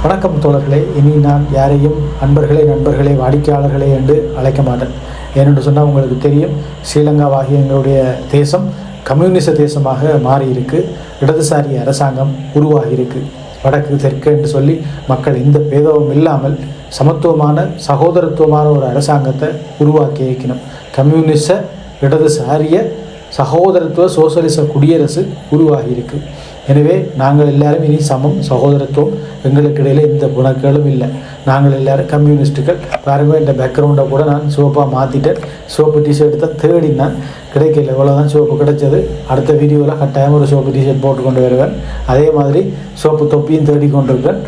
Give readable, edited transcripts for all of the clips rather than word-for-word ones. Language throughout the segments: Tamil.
வணக்கம் தோழர்களே. இனி நான் யாரையும் நண்பர்களே வாடிக்கையாளர்களே என்று அழைக்க மாட்டேன். ஏனென்று சொன்னால் உங்களுக்கு தெரியும், ஸ்ரீலங்காவாகிய எங்களுடைய தேசம் கம்யூனிச தேசமாக மாறியிருக்கு. இடதுசாரி அரசாங்கம் உருவாகியிருக்கு. வடக்கு தெற்கு என்று சொல்லி மக்கள் எந்த பேதமும் இல்லாமல் சமத்துவமான சகோதரத்துவமான ஒரு அரசாங்கத்தை உருவாக்கி வைக்கணும். கம்யூனிச இடதுசாரிய சகோதரத்துவ சோசலிச குடியரசு உருவாகியிருக்கு. எனவே நாங்கள் எல்லாரும் இனி சமம், சகோதரத்துவம், எங்களுக்கு இடையில் எந்த குணங்களும் இல்லை. நாங்கள் எல்லோரும் கம்யூனிஸ்ட்டுகள். பாருங்கள், இந்த பேக்ரவுண்டை கூட நான் சிவப்பாக மாற்றிட்டேன். சிவப்பு டிஷர்ட் தான் தேடினான், கிடைக்கல. இவ்வளோதான் சிவப்பு கிடைச்சது. அடுத்த வீடியோவில் கட்டாயம் ஒரு சிவப்பு டிஷர்ட் போட்டு கொண்டு வருவேன். அதே மாதிரி சிவப்பு தொப்பியும் தேடி கொண்டிருக்கேன்.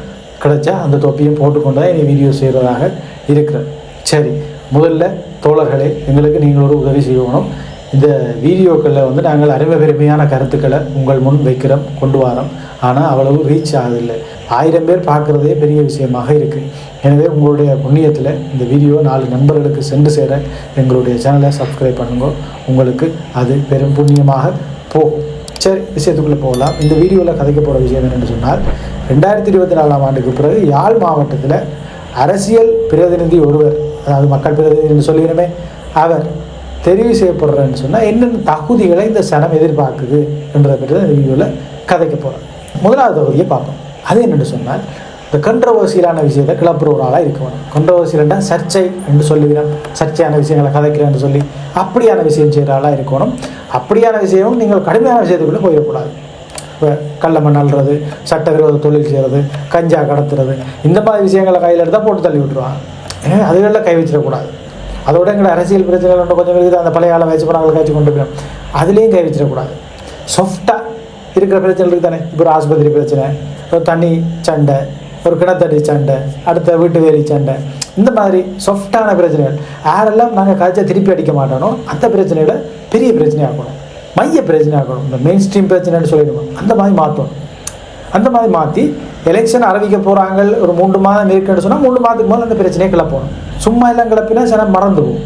கிடைச்சா அந்த தொப்பியும் போட்டுக்கொண்டு தான் இனி வீடியோ செய்கிறதாக இருக்கிறேன். சரி, முதல்ல தோழர்களே, எங்களுக்கு நீங்கள் ஒரு உதவி செய்யணும். இந்த வீடியோக்களில் நாங்கள் பெருமையான கருத்துக்களை உங்கள் முன் வைக்கிறோம், கொண்டு வரோம். ஆனால் அவ்வளவு ரீச் ஆகுதில்லை. 1000 பேர் பார்க்குறதே பெரிய விஷயமாக இருக்குது. எனவே உங்களுடைய புண்ணியத்தில் இந்த வீடியோ 4 நண்பர்களுக்கு சென்று சேர எங்களுடைய சேனலை சப்ஸ்கிரைப் பண்ணுங்க. உங்களுக்கு அது பெரும் புண்ணியமாக போகும். சரி, விஷயத்துக்குள்ளே போகலாம். இந்த வீடியோவில் கதைக்க போகிற விஷயம் என்னென்னு சொன்னால், 2024ஆம் ஆண்டுக்கு பிறகு யாழ் மாவட்டத்தில் அரசியல் பிரதிநிதி ஒருவர், அதாவது மக்கள் பிரதிநிதி என்று சொல்லிடுமே, அவர் தெரிவு செய்யப்படுறேன்னு சொன்னால் என்னென்ன தகுதிகளை இந்த சனம் எதிர்பார்க்குது என்றதை பற்றி தான் இந்த வீடியோவில் கதைக்க போகிறோம். முதலாவது தகுதியை பார்ப்போம். அது என்னென்னு சொன்னால், இந்த கண்ட்ரவர்சியலான விஷயத்தை கிளப்புற ஒரு ஆளாக இருக்கணும். கண்ட்ரவர்சியல்னா சர்ச்சை என்று சொல்லுகிறேன், சர்ச்சையான விஷயங்களை கதைக்கிறேன்னு சொல்லி அப்படியான விஷயம் செய்கிற ஆளாக இருக்கணும். அப்படியான விஷயம் நீங்கள் கடுமையான விஷயத்துக்குள்ளே போயிடக்கூடாது. இப்போ கள்ள மண் அள்ளுறது, சட்டவிரோத தொழில் செய்கிறது, கஞ்சா கடத்துறது, இந்த மாதிரி விஷயங்களை கையில் எடுத்தால் போட்டு தள்ளி விட்டுருவாங்க. ஏன்னா அதுகளில் கை வச்சிடக்கூடாது. அதோட எங்களை அரசியல் பிரச்சனைகள் ஒன்று கொஞ்சம் இருக்குது. அந்த பழைய ஆளை வச்சு போனாங்க காய்ச்சி கொண்டு போயிடும். அதுலேயும் கை வச்சிடக்கூடாது. சாஃப்டாக இருக்கிற பிரச்சனை இருக்குது தானே. இப்போ ஒரு ஆஸ்பத்திரி பிரச்சனை, ஒரு தண்ணி சண்டை, ஒரு கிணத்தடி சண்டை, அடுத்த வீட்டு வேலி சண்டை, இந்த மாதிரி சாஃப்டான பிரச்சனைகள் யாரெல்லாம் நாங்கள் காய்ச்சா திருப்பி அடிக்க மாட்டோனோ அந்த பிரச்சனைகளை பெரிய பிரச்சனையாக்கணும், மைய பிரச்சனையாக்கணும். இந்த மெயின் ஸ்ட்ரீம் பிரச்சனைன்னு சொல்லிடுவோம். அந்த மாதிரி மாற்றணும். அந்த மாதிரி மாற்றி எலெக்ஷன் அறிவிக்க போகிறாங்க. ஒரு 3 மாதம் இருக்குன்னு சொன்னால் 3 மாதத்துக்கு மேலே அந்த பிரச்சனையை கிளப்பணும். சும்மா எல்லாம் கிளப்பினா சனம் மறந்து போகும்.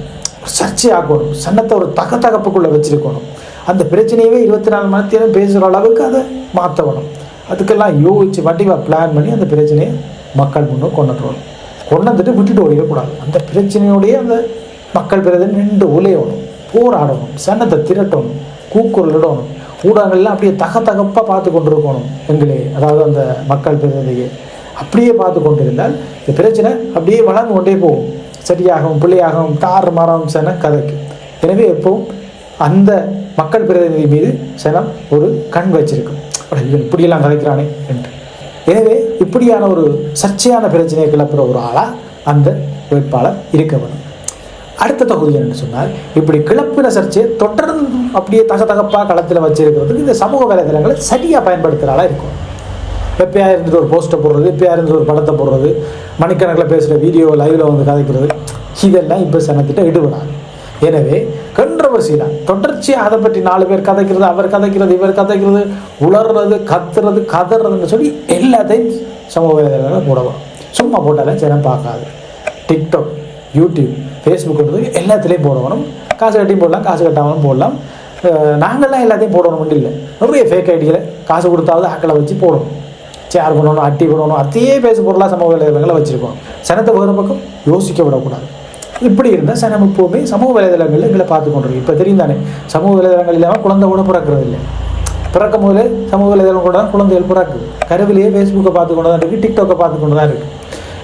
சர்ச்சையாக்கணும். சன்னத்தை ஒரு தகப்புக்குள்ளே வச்சுருக்கணும். அந்த பிரச்சனையவே 24 மணி நேரம் பேசுகிற அளவுக்கு அதை மாற்றணும். அதுக்கெல்லாம் யோசித்து வட்டிவாக பிளான் பண்ணி அந்த பிரச்சனையை மக்கள் முன்னே கொண்டுட்டு விட்டுட்டு ஓடிடக்கூடாது. அந்த பிரச்சனையோடைய அந்த மக்கள் பிரச்சனை நின்று உலையணும், போராடணும், சன்னத்தை திரட்டணும், கூக்குரலிடணும். ஊடகங்கள்லாம் அப்படியே தகப்பாக பார்த்து கொண்டு இருக்கணும். எங்களே, அதாவது அந்த மக்கள் பிரதிநிதியை அப்படியே பார்த்து கொண்டு இருந்தால் இந்த பிரச்சனை அப்படியே வளர்ந்து கொண்டே போகும். சரியாகவும் பிள்ளையாகவும் தாறு மரம் சனம் கதைக்கும். எனவே எப்பவும் அந்த மக்கள் பிரதிநிதி மீது சனம் ஒரு கண் வச்சிருக்கும். இவன் இப்படியெல்லாம் கதைக்கிறானே என்று. எனவே இப்படியான ஒரு சர்ச்சையான பிரச்சனையை கிளப்புற ஒரு ஆளாக அந்த வேட்பாளர் இருக்க வேணும். அடுத்த தொகுதி என்று சொன்னால், இப்படி கிளப்பின சர்ச்சையை தொடர்ந்து அப்படியே தகப்பாக களத்தில் வச்சிருக்கிறதுக்கு இந்த சமூக வலைதளங்களை சரியாக பயன்படுத்துகிறாளா இருக்கும். எப்பயா இருந்துட்டு ஒரு போஸ்ட்டை போடுறது, எப்பயா இருந்துட்டு ஒரு படத்தை போடுறது, மணிக்கணக்கில் பேசுகிற வீடியோ லைவில் வந்து கதைக்கிறது, இதெல்லாம் இப்போ சனத்திட்ட ஈடுபடாது. எனவே கண்ட்ரவர்சியலாக தொடர்ச்சியாக அதை பற்றி 4 பேர் கதைக்கிறது, அவர் கதைக்கிறது, இவர் கதைக்கிறது, உளர்றது, கதறதுன்னு சொல்லி எல்லாத்தையும் சமூக வலைதளங்களை போடவும். சும்மா போட்டாலே ஜனம் பார்க்காது. டிக்டாக், யூடியூப், ஃபேஸ்புக் எல்லாத்துலேயும் போடணும். காசு கட்டியும் போடலாம், காசு கட்டாமலும் போடலாம். நாங்கள்லாம் எல்லாத்தையும் போடணும் இல்லை. நிறைய ஃபேக் ஐடிகளை காசு கொடுத்தாவது ஆக்களை வச்சு போடணும். சேர் பண்ணணும், அட்டி போடணும், அத்தையே பேச பொருளாக சமூக வலைதளங்களை வச்சுருக்கோம். சனத்தை வேறு பக்கம் யோசிக்க விடக்கூடாது. இப்படி இருந்தால் சனம் எப்போவுமே சமூக வலைதளங்களில் எங்களை பார்த்து கொண்டிருக்கு. இப்போ தெரியும் தானே, சமூக வலைதளங்கள் இல்லாமல் குழந்தை கூட பிறக்கிறது இல்லை. பிறக்கும் போது சமூக வலைதளம் கூட தான் குழந்தைகள் பிறக்குது. கருவிலேயே ஃபேஸ்புக்கை பார்த்து கொண்டு தான் இருக்குது, டிக்டாக்கை பார்த்து கொண்டு தான் இருக்குது.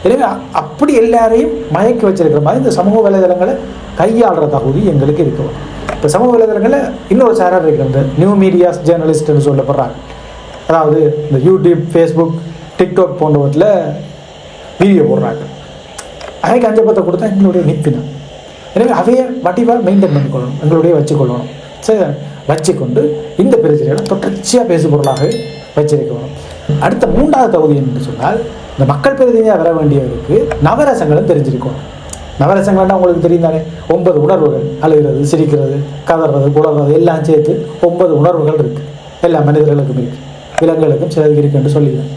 எனவே அப்படி எல்லாரையும் மயக்கி வச்சிருக்கிற மாதிரி இந்த சமூக வலைதளங்களை கையாளுற தகுதி எங்களுக்கு இருக்கணும். இப்போ சமூக வலைதளங்களில் இன்னொரு சாரார் இருக்கிற நியூ மீடியாஸ் ஜேர்னலிஸ்ட்னு சொல்லப்படுறாங்க. அதாவது இந்த யூடியூப், ஃபேஸ்புக், டிக்டாக் போன்றவற்றில் வீடியோ போடுறாங்க. அவைக்கு 5 பத்தை கொடுத்தா எங்களுடைய நிற்பினா. எனவே அவையை வட்டிவாக மெயின்டைன் பண்ணிக்கொள்ளணும், எங்களுடைய வச்சுக்கொள்ளணும். சரி, வச்சுக்கொண்டு இந்த பிரச்சனைகளை தொடர்ச்சியாக பேசு பொருளாக வச்சிருக்கணும். அடுத்த 3வது தகுதி என்று சொன்னால், இந்த மக்கள் பிரதிநிதியாக வர வேண்டியவருக்கு நவரசங்களும் தெரிஞ்சிருக்கணும். நவரசங்கள்னா உங்களுக்கு தெரியும் தானே, 9 உணர்வுகள். அழுகிறது, சிரிக்கிறது, கதறது, குளறது எல்லாம் சேர்த்து 9 உணர்வுகள் இருக்குது. எல்லா மனிதர்களுக்கும் இருக்குது, விலங்குகளுக்கும் சிலருக்கு இருக்குன்னு சொல்லிடுறேன்.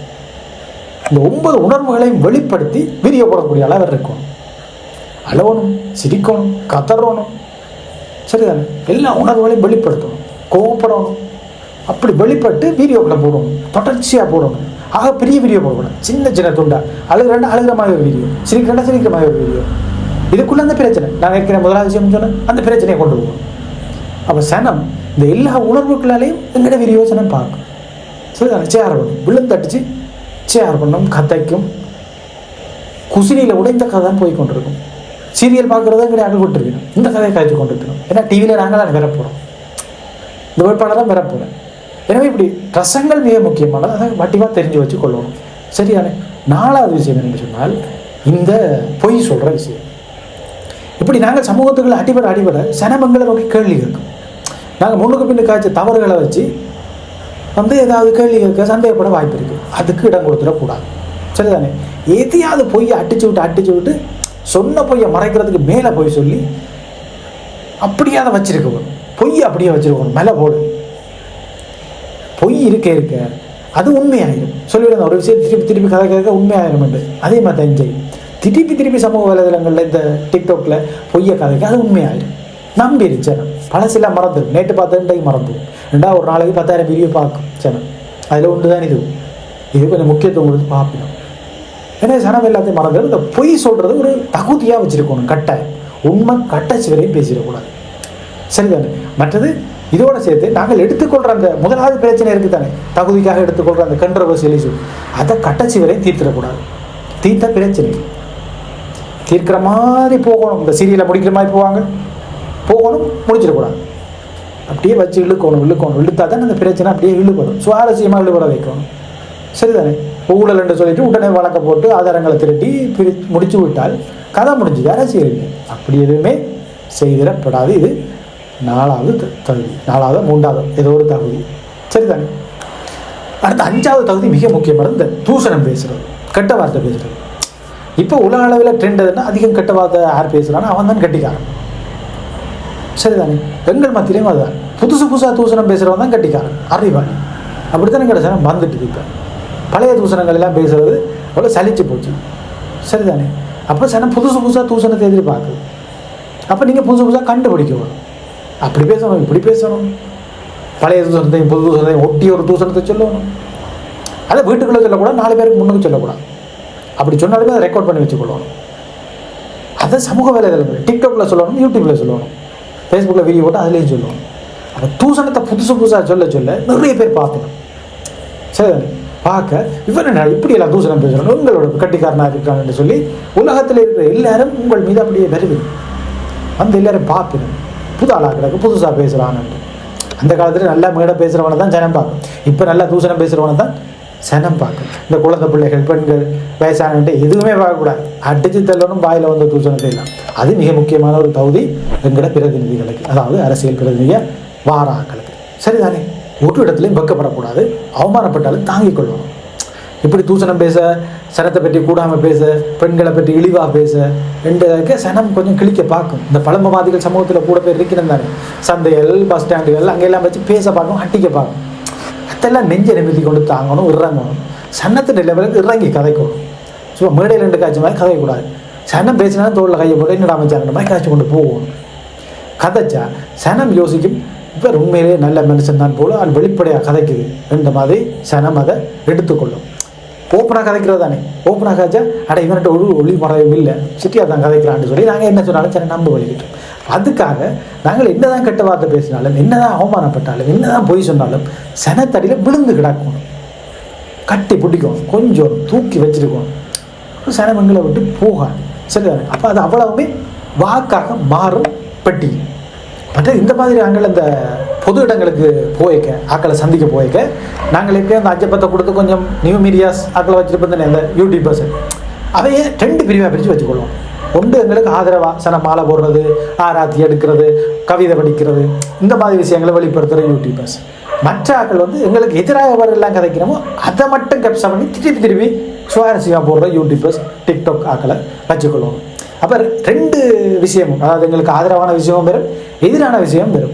இந்த 9 உணர்வுகளையும் வெளிப்படுத்தி வீடியோ போடக்கூடிய அளவர் இருக்கணும். அழவணும், சிரிக்கணும், கதறணும், சரிதானே, எல்லா உணர்வுகளையும் வெளிப்படுத்தணும், கோவப்படணும். அப்படி வெளிப்பட்டு வீடியோக்களை போடணும், தொடர்ச்சியாக போடணும். ஆக பெரிய வீடியோ போடக்கூடாது, சின்ன சின்ன துண்டா அழுகிற மாதிரி ஒரு வீடியோ, சிரிக்கிற மாதிரி ஒரு வீடியோ. இதுக்குள்ள அந்த பிரச்சனை நாங்கள் இருக்கிற முதலாவது விஷயம் சொன்ன அந்த பிரச்சனையை கொண்டு போவோம். அப்போ சனம் இந்த எல்லா உணர்வுகளாலையும் எங்கட வீடியோ சனம் பார்க்கும். சரிதானே? சேர் பண்ணும், விழுந்தடிச்சு சேர் பண்ணும், கதைக்கும். குசினியில் கூட இந்த கதை தான் போய் கொண்டிருக்கும். சீரியல் பார்க்குறத எங்கடைய அகல் விட்டுருக்கணும், இந்த கதையை கழிச்சு கொண்டு இருக்கணும். ஏன்னா டிவியில் நாங்களாம் வர போகிறோம், இந்த வேட்பாளர் தான் வர போகிறேன். எனவே இப்படி ரசங்கள் மிக முக்கியமானது, அதை வட்டிவாக தெரிஞ்சு வச்சு கொள்ளணும். சரியானே? 4வது விஷயம் என்னென்னு சொன்னால் இந்த பொய் சொல்கிற விஷயம். இப்படி நாங்கள் சமூகத்துக்குள்ள அடிபட சனமங்களை நோக்கி கேள்வி கேட்கும். நாங்கள் முன்னுக்கு பின்னு காய்ச்ச தவறுகளை வச்சு ஏதாவது கேள்வி கேட்க சந்தேகப்பட வாய்ப்பு இருக்குது. அதுக்கு இடம் கொடுத்துடக்கூடாது. சரிதானே? எதையாவது பொய்யை அடிச்சு விட்டு சொன்ன பொய்யை மறைக்கிறதுக்கு மேலே பொய் சொல்லி அப்படியே அதை வச்சிருக்கணும். பொய் அப்படியே வச்சிருக்கணும், மேலே போடு. பொய் இருக்க அது உண்மையாயிரும். சொல்லிவிடுங்க ஒரு விஷயம் திருப்பி கதை கேட்க உண்மையாயிரும் என்று. அதே மாதிரி தான் செய்யும். திருப்பி சமூக வலைதளங்களில் இந்த டிக்டாக்ல பொய்யை கதைக்கு அது உண்மையாயிரும். நம்பிடும் சேனல். பழசெல்லாம் மறந்துடும். நேற்று பார்த்தா மறந்துடும். ஒரு நாளைக்கு 10,000 வீடியோ பார்க்கும் சேனல். அதில் ஒன்று தான் இது கொஞ்சம் முக்கியத்துவம் கொடுத்து பார்க்கணும். ஏன்னா சனம் எல்லாத்தையும் மறந்துடும். இந்த பொய் சொல்கிறது ஒரு தகுதியாக வச்சுருக்கணும். கட்டாயம் உண்மை கட்டாச்சு வரையும் பேசிடக்கூடாது. சரிதானே? மற்றது இதோட சேர்த்து நாங்கள் எடுத்துக்கொள்கிற அந்த முதலாவது பிரச்சனை இருக்குது தானே, தகுதிக்காக எடுத்துக்கொள்கிற அந்த கண்ட்ரோவர்சியல் இஷ்யூ, அதை கட்டாச்சு வரையும் தீர்த்திடக்கூடாது. தீர்த்த பிரச்சனை தீர்க்கிற மாதிரி போகணும். இந்த சீரியலை முடிக்கிற மாதிரி போகணும், முடிச்சிடக்கூடாது. அப்படியே வச்சு இழுக்கணும். இழுத்தா தான் அந்த பிரச்சனை அப்படியே இழுபடும். சுவாரஸ்யமாக இழுபட வைக்கணும். சரிதானே? ஊழல் என்று சொல்லிட்டு உடனே வழக்க போட்டு ஆதாரங்களை திரட்டி முடிச்சு விட்டால் கதை முடிஞ்சுது. அரசியல் இல்லை. அப்படி எதுவுமே செய்திடப்படாது. இது 4வது தகுதி, 4வது 3வது ஏதோ ஒரு தகுதி. சரிதானே? அடுத்த 5வது தகுதி மிக முக்கியமானது இந்த தூஷணம் பேசுறது, கெட்ட வார்த்தை பேசுறது. இப்போ உலக அளவில் ட்ரெண்ட் எதுன்னா அதிகம் கெட்ட வார்த்தை யார் பேசுகிறான்னு அவன் தான் கட்டிக்காரன். சரிதானே? பெண்கள் மத்தியிலையும் அதுதான். புதுசாக தூஷணம் பேசுகிறவன் தான் கட்டிக்காரன், அறிவாளி. அப்படித்தானே கிடைச்சா வந்துட்டு இப்போ பழைய தூஷணங்கள் எல்லாம் பேசுறது அவ்வளோ சலிச்சு போச்சு. சரிதானே? அப்போ சனம் புதுசாக தூஷணத்தை எதிர்பார்க்குது. அப்போ நீங்கள் புதுசாக கண்டுபிடிக்கணும். அப்படி பேசணும், இப்படி பேசணும். பழைய தூஷணத்தையும் புது தூஷணத்தையும் ஒட்டி ஒரு தூஷணத்தை சொல்லணும். அதை வீட்டுக்குள்ளே சொல்லக்கூடாது, 4 பேருக்கு முன்னுக்கு சொல்லக்கூடாது. அப்படி சொன்னாலுமே அதை ரெக்கார்ட் பண்ணி வச்சுக்கொள்ளணும். அதை சமூக வலைதளங்கள் டிக்டாக்ல சொல்லணும், யூடியூப்ல சொல்லணும், ஃபேஸ்புக்கில் வீடியோ போட்டு அதுலேயும் சொல்லணும். அப்போ தூஷணத்தை புதுசாக சொல்ல நிறைய பேர் பார்க்கணும். சரிதானே? பார்க்க இவன் என்ன இப்படியெல்லாம் தூஷணம் பேசுகிறோம், உங்களோட கட்டிக்காரனாக இருக்கான்னு சொல்லி உலகத்தில் இருக்கிற எல்லாரும் உங்கள் மீது அப்படியே வருது. எல்லாரும் பார்க்கணும். புது ஆளாக கிடக்கு, புதுசாக பேசுகிறான்னு. அந்த காலத்தில் நல்லா மேடை பேசுகிறவனை தான் ஜனம் பார்க்கும். இப்போ நல்லா தூஷணம் பேசுகிறவனை தான் சனம் பார்க்கும். இந்த குழந்தை பிள்ளைகள், பெண்கள், வயசானன்ட்டு எதுவுமே பார்க்கக்கூடாது. அடிச்சு தள்ளணும் வாயில் வந்த தூஷணத்தை எல்லாம். அது மிக முக்கியமான ஒரு தகுதி எங்களோட பிரதிநிதிகளுக்கு, அதாவது அரசியல் பிரதிநிதியாக வாராக்களுக்கு. சரிதானே? ஒரு இடத்துலையும் வெக்கப்படக்கூடாது. அவமானப்பட்டாலும் தாங்கிக் கொள்ளணும். இப்படி தூஷணம் பேச, சனத்தை பற்றி கூடாமல் பேச, பெண்களை பற்றி இழிவாக பேச ரெண்டு சனம் கொஞ்சம் கிழிக்க பார்க்கும். இந்த பழம்பவாதிகள் சமூகத்தில் கூட பேர் இருக்கிறது தானே, சந்தைகள், பஸ் ஸ்டாண்டுகள் அங்கெல்லாம் வச்சு பேச பார்க்கும், அட்டிக்க பார்க்கும். அதெல்லாம் நெஞ்சை நிமித்தி கொண்டு தாங்கணும், இறங்கணும். சன்னத்தின் லெவலுக்கு இறங்கி கதைக்கணும். சும்மா மேடையில் 2 காய்ச்சி மாதிரி கதைக்கூடாது. சனம் பேசினாலும் தோளில் கையை போட்டு என்னடா அமைச்சாங்க மாதிரி காய்ச்சி கொண்டு போகணும். கதைச்சா சனம் யோசிக்கும், இப்போ உண்மையிலே நல்ல மனுஷன் தான் போல அது வெளிப்படையாக கதைக்குது என்ற மாதிரி சனம் அதை எடுத்துக்கொள்ளும். ஓப்பனாக கதைக்கிறது தானே, ஓப்பனாக காய்ச்சா அட இவன்கிட்ட ஒரு ஒளி மறையும் இல்லை, சிட்டியாக தான் கதைக்கிறான்னு சொல்லி நாங்கள் என்ன சொன்னாலும் சரி நம்ப வலிக்கிட்டோம். அதுக்காக நாங்கள் என்னதான் கெட்ட வார்த்தை பேசினாலும், என்னதான் அவமானப்பட்டாலும், என்னதான் பொய் சொன்னாலும் சனத்தடியில் விழுந்து கிடக்கணும், கட்டி பிடிக்கணும், கொஞ்சம் தூக்கி வச்சிருக்கணும். சனம் எங்களை விட்டு போகாது. சரிதானே? அப்போ அது அவ்வளவுமே வாக்காக மாறும் பெட்டி. மற்ற இந்த மாதிரி நாங்கள் இந்த பொது இடங்களுக்கு போய்க்க, ஆக்களை சந்திக்க போய்க்க, நாங்கள் இருக்க அந்த அஞ்சப்பத்தை கொடுத்து கொஞ்சம் நியூ மீடியாஸ் ஆக்களை வச்சுருப்பேன், இந்த யூடியூபர்ஸ் அவையே 2 பிரிவாக பிரித்து வச்சுக்கொள்வோம். ஒன்று எங்களுக்கு ஆதரவாக சனம் மாலை போடுறது, ஆராத்தி எடுக்கிறது, கவிதை படிக்கிறது, இந்த மாதிரி விஷயங்களை வெளிப்படுத்துகிற யூடியூபர்ஸ். மற்ற ஆக்கள் எங்களுக்கு எதிராக எல்லாம் கதைக்கிறோமோ அதை மட்டும் கேப்சர் பண்ணி திருப்பி சுவாரஸ்யமாக போடுற யூடியூபர்ஸ், டிக்டாக் ஆக்களை வச்சுக்கொள்வோம். அப்போ 2 விஷயமும், அதாவது எங்களுக்கு ஆதரவான விஷயமும் வரும், எதிரான விஷயம் வரும்.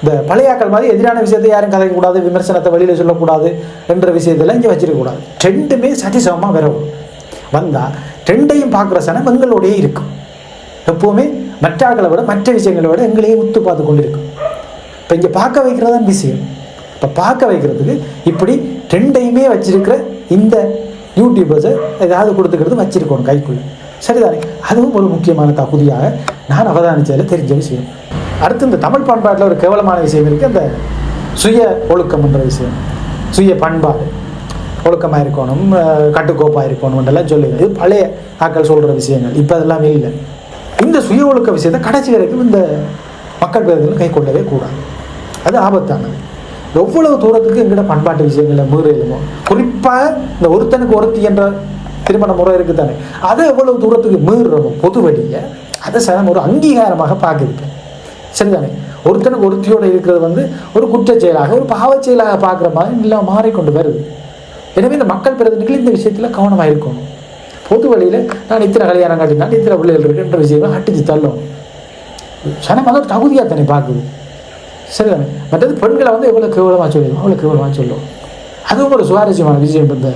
இந்த பழையாக்கள் மாதிரி எதிரான விஷயத்தை யாரும் கதைக்கக்கூடாது, விமர்சனத்தை வெளியில் சொல்லக்கூடாது என்ற விஷயத்தெல்லாம் இங்கே வச்சிருக்கக்கூடாது. 2மே சரிசமமாக வரவும் வந்தால் 2ஐயும் பார்க்குற சனம் எங்களோடையே இருக்கும். எப்போவுமே மற்ற ஆக்களை விட, மற்ற விஷயங்களை விட எங்களையே உத்து பார்த்து கொண்டு இருக்கும். இப்போ இங்கே பார்க்க வைக்கிறதான் விஷயம். இப்போ பார்க்க வைக்கிறதுக்கு இப்படி 2ஐயுமே வச்சிருக்கிற இந்த யூடியூபர்ஸை ஏதாவது கொடுத்துக்கிறது வச்சிருக்கணும் கைக்குள்ளே. சரிதானே? அதுவும் ஒரு முக்கியமான தகுதியாக நான் அவதானித்ததில் தெரிஞ்ச விஷயம். அடுத்து இந்த தமிழ் பண்பாட்டில் ஒரு கேவலமான விஷயம் இருக்குது, அந்த சுய ஒழுக்கம்ன்ற விஷயம். சுய பண்பாடு, ஒழுக்கமாக இருக்கணும், கட்டுக்கோப்பாக இருக்கணும்ன்றெல்லாம் சொல்லுங்கள். இது பழைய ஆக்கள் சொல்கிற விஷயங்கள், இப்போ அதெல்லாம் இல்லை. இந்த சுய ஒழுக்க விஷயத்தை கடைசி வரைக்கும் இந்த மக்கள் பேருந்தில் கை கொள்ளவே கூடாது. அது ஆபத்தானது. எவ்வளவு தூரத்துக்கு எங்கள்ட பண்பாட்டு விஷயங்களை மீறலுமோ, குறிப்பாக இந்த ஒருத்தனுக்கு ஒருத்தி என்ற திருமண முறை இருக்குது தானே, அதை எவ்வளவு தூரத்துக்கு மீறுறோமோ பொது வழியை, அதை சனம் ஒரு அங்கீகாரமாக பார்க்குது. சரிதானே? ஒருத்தனுக்கு ஒருத்தியோடு இருக்கிறது ஒரு குற்றச் செயலாக, ஒரு பாவச் செயலாக பார்க்குற மாதிரி இல்லை மாறிக்கொண்டு வருது. எனவே இந்த மக்கள் பிரதிநிதிகள் இந்த விஷயத்தில் கவனமாக இருக்கணும். பொது வழியில் நான் இத்தனை கல்யாணம் காட்டினா இத்தனை பிள்ளைகள் இருக்குன்ற விஷயங்களை அட்டிச்சு தள்ளும். சனம் ஒரு தகுதியாக தானே பார்க்குது. சரிதானே? மற்றது பெண்களை எவ்வளோ கேவலமாக சொல்லுவோம், அவ்வளோ கேவலமாக சொல்லுவோம். அதுவும் ஒரு சுவாரஸ்யமான விஷயம். இந்த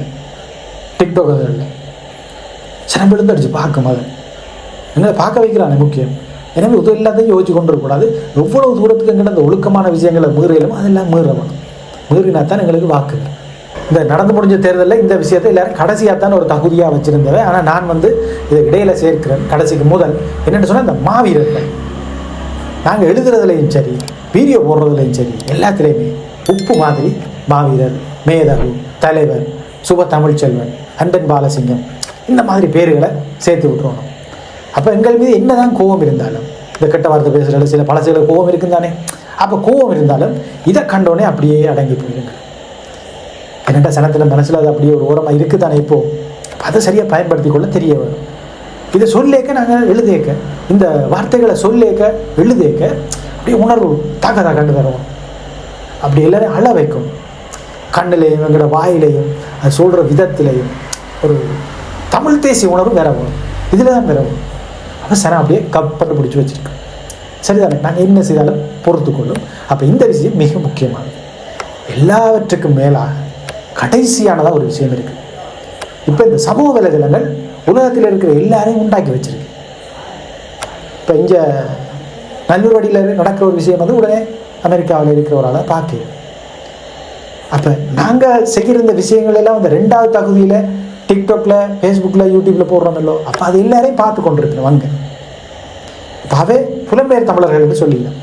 டிக்டாக் அதில் சனம் விழுந்து அடிச்சு பார்க்கும், அதை எங்களை பார்க்க வைக்கிறானே முக்கியம். எனவே உதவி எல்லாத்தையும் யோசிச்சு கொண்டு இருக்கக்கூடாது. எவ்வளவு தூரத்துக்கு எங்கிட்ட அந்த ஒழுக்கமான விஷயங்களை மீறலும் அதெல்லாம் மீறணும். மீறினா தான் எங்களுக்கு வாக்கு. இந்த நடந்து முடிஞ்ச தேர்தலில் இந்த விஷயத்தை எல்லாரும் கடைசியாக தான் ஒரு தகுதியாக வச்சுருந்தவன். ஆனால் நான் இதை இடையில சேர்க்கிறேன். கடைசிக்கு முதல் என்னென்னு சொன்னால், இந்த மாவீரர்கள் நாங்கள் எழுதுறதுலையும் சரி, வீடியோ போடுறதுலையும் சரி, எல்லாத்துலேயுமே உப்பு மாதிரி மாவீரர், மேதகு, தலைவர், சுப தமிழ்ச்செல்வன், அண்டன் பாலசிங்கம், இந்த மாதிரி பேர்களை சேர்த்து விட்டுருவோம். அப்போ எங்கள் மீது என்ன தான் கோபம் இருந்தாலும், இந்த கெட்ட வார்த்தை பேசுகிற சில பழசுகளை கோபம் இருக்கும் தானே, அப்போ கோபம் இருந்தாலும் இதை கண்டோடனே அப்படியே அடங்கி போயிடுங்க. என்னட்ட சனத்தில் மனசில் அது அப்படியே ஒரு ஓரமாக இருக்குது தானே. இப்போது அதை சரியாக பயன்படுத்தி கொள்ள தெரிய வரும். இதை சொல்லேக்க நாங்கள் எழுதேக்க, இந்த வார்த்தைகளை சொல்லேக்க எழுதேக்க அப்படியே உணர்வு தாக்கதாக கண்டு தருவோம். அப்படி எல்லாரையும் அழ வைக்கும். கண்ணிலையும் எங்களோட வாயிலையும் அது சொல்கிற விதத்திலையும் ஒரு தமிழ் தேசிய உணர்வு வேற வரும். இதில் தான் வேற வரும். அப்போ சனம் அப்படியே கப்பட்டு பிடிச்சி வச்சுருக்கோம். சரிதானே? நாங்கள் என்ன செய்தாலும் பொறுத்து கொள்ளும். அப்போ இந்த விஷயம் மிக முக்கியமானது. எல்லாவற்றுக்கும் மேலாக கடைசியானதாக ஒரு விஷயம் இருக்குது. இப்போ இந்த சமூக வலைதளங்கள் உலகத்தில் இருக்கிற எல்லாரையும் உண்டாக்கி வச்சிருக்கு. இப்போ இங்கே நல்லூரடியில் நடக்கிற ஒரு விஷயம் உடனே அமெரிக்காவில் இருக்கிறவரால் பார்க்க. அப்போ நாங்கள் செய்கிற இந்த விஷயங்கள் எல்லாம் அந்த 2வது தகுதியில் டிக்டாக்ல, ஃபேஸ்புக்கில், யூடியூப்பில் போடுறோமல்லோ, அப்போ அது எல்லாரையும் பார்த்து கொண்டு இருக்கிறோம். வாங்க இப்போவே புலம்பெயர் தமிழர்கள் என்று சொல்லிடலாம்.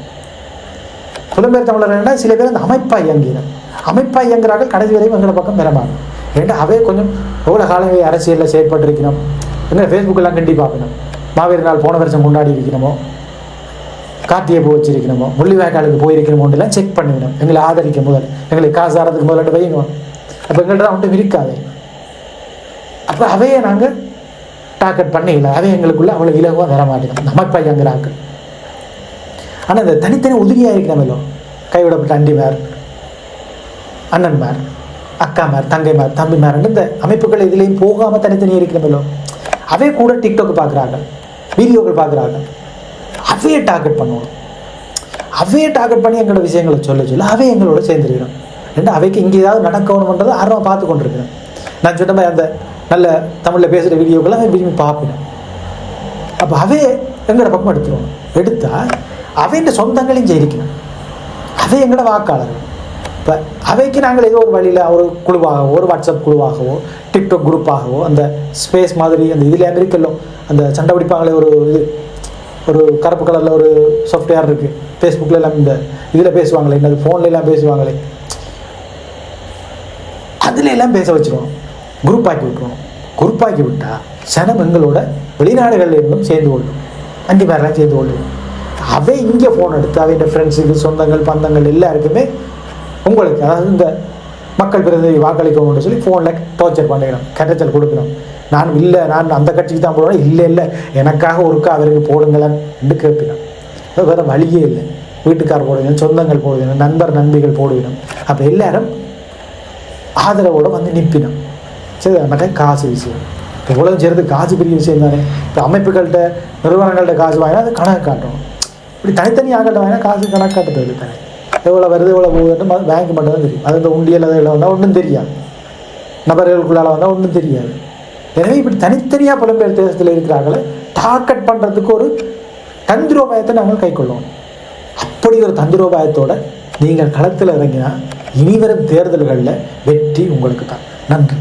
புலம்பெயர் தமிழர்கள்னா சில பேர் அந்த அமைப்பாக இயங்கிறோம். அமைப்பாக இயங்குறார்கள் கடைசி வரையும் எங்களை பக்கம் பெறமாங்க. ஏன்னா அவே கொஞ்சம் எவ்வளோ காலமே அரசியலில் செயற்பட்டுருக்கணும், என்ன ஃபேஸ்புக்கெல்லாம் கண்டி பார்க்கணும். மாவீரர் நாள் போன வருஷம் கொண்டாடி இருக்கணுமோ, கார்த்திகை பூ வச்சிருக்கணுமோ, முள்ளிவாய்க்காலுக்கு போயிருக்கணுமோன்றெல்லாம் செக் பண்ணிக்கணும். எங்களை ஆதரிக்க முதல், எங்களுக்கு காசு ஆறதுக்கு முதல்ல வைக்கணும். அப்போ எங்கள்கிட்ட ஒன்றும் இருக்காது. அப்போ அவையை நாங்கள் டார்கெட் பண்ணிக்கல, அவை எங்களுக்குள்ள அவ்வளோ இலகுவாக வர மாட்டேங்கிறோம் அமைப்பாக இயங்குறாங்க. ஆனால் இந்த தனித்தனி உதிரியாக இருக்கிறோமല്ലോ, கைவிடப்பட்ட அண்டிமார், அண்ணன்மார், அக்காமார், தங்கைமார், தம்பிமார், இந்த அமைப்புகள் இதுலேயும் போகாமல் தனித்தனியாக இருக்கிறோமല്ലോ, அவே கூட டிக்டாக் பார்க்குறாங்க, வீடியோக்கள் பார்க்குறாங்க. அவையை டார்கெட் பண்ணுவோம். அவையை டார்கெட் பண்ணி எங்களோட விஷயங்களை சொல்ல அவை எங்களோட சேர்ந்துருக்கிறோம். ரெண்டு அவைக்கு இங்கே ஏதாவது நடக்கணும்ன்றது ஆர்வமாக பார்த்து கொண்டிருக்கிறேன். நான் சொன்ன மாதிரி அந்த நல்ல தமிழில் பேசுகிற வீடியோக்களை அவன் விரும்பி பார்ப்பேன். அப்போ அவே எங்களோட பக்கம் எடுத்துருவோம். எடுத்தால் அவைன்ற சொந்தங்களையும் ஜெயிக்கணும். அவை எங்களோட வாக்காளர்கள். இப்போ அவைக்கு நாங்கள் ஏதோ ஒரு வழியில் ஒரு குழுவாகவோ, ஒரு வாட்ஸ்அப் குழுவாகவோ, டிக்டாக் குரூப்பாகவோ, அந்த ஸ்பேஸ் மாதிரி அந்த இதில் இருக்கല്ലോ, அந்த சண்டை பிடிப்பாங்களே ஒரு இது, ஒரு கருப்பு கலரில் ஒரு சாஃப்ட்வேர் இருக்குது, ஃபேஸ்புக்கில் எல்லாம் இந்த இதில் பேசுவாங்களே, இந்த ஃபோனில் எல்லாம் பேசுவாங்களே, அதில் எல்லாம் பேச வச்சுருவோம். குரூப்பாக்கி விட்டுருவோம். குரூப்பாக்கி விட்டால் சனம் எங்களோட வெளிநாடுகளில் இருந்தும் சேர்ந்து கொள்ளும், அஞ்சு பேரெலாம் சேர்ந்து கொள்ளும். அவை இங்கே ஃபோன் எடுத்து அவையோட ஃப்ரெண்ட்ஸுக்கு, சொந்தங்கள், பந்தங்கள் எல்லாருக்குமே உங்களுக்கு, அதாவது இந்த மக்கள் பிரதிநிதி வாக்களிக்கணும்னு சொல்லி ஃபோனில் டார்ச்சர் பண்ணிக்கணும், கரைச்சல் கொடுக்கணும். நான் இல்லை, நான் அந்த கட்சிக்கு தான் போடுவேன், இல்லை எனக்காக ஒருக்கா அவருக்கு போடுங்களேன் என்று கேட்பினோம். வேறு வழியே இல்லை. வீட்டுக்கார் போடுவேன், சொந்தங்கள் போடுவேன், நண்பர் நண்பிகள் போடுவேன். அப்போ எல்லாரும் ஆதரவோடு வந்து நிற்பினோம். சரி, மற்ற காசு விஷயம் எவ்வளோ சேர்ந்து காசு பெரிய விஷயம் தானே. இப்போ அமைப்புகள்கிட்ட, நிறுவனங்கள்கிட்ட காசு வாங்கினா அது கணக்கு காட்டணும். இப்படி தனித்தனி ஆகட்ட வாங்கினா காசு கணக்கு காட்டுறது தானே. எவ்வளோ வருது எவ்வளோ போகுதுன்னு பேங்க் மட்டும் தான் தெரியும். அது இந்த உண்டியல் அதில் வந்தால் ஒன்றும் தெரியாது, நபர்களுக்குள்ளால் வந்தால் ஒன்றும் தெரியாது. எனவே இப்படி தனித்தனியாக புலம்பெயர் தேசத்தில் இருக்கிறாங்களே டார்கெட் பண்ணுறதுக்கு ஒரு தந்திரோபாயத்தை நாங்கள் கைக்கொள்ளுவோம். அப்படி ஒரு தந்திரோபாயத்தோடு நீங்கள் களத்தில் இறங்கினா இனிவரும் தேர்தல்களில் வெற்றி உங்களுக்கு தான். நன்றி.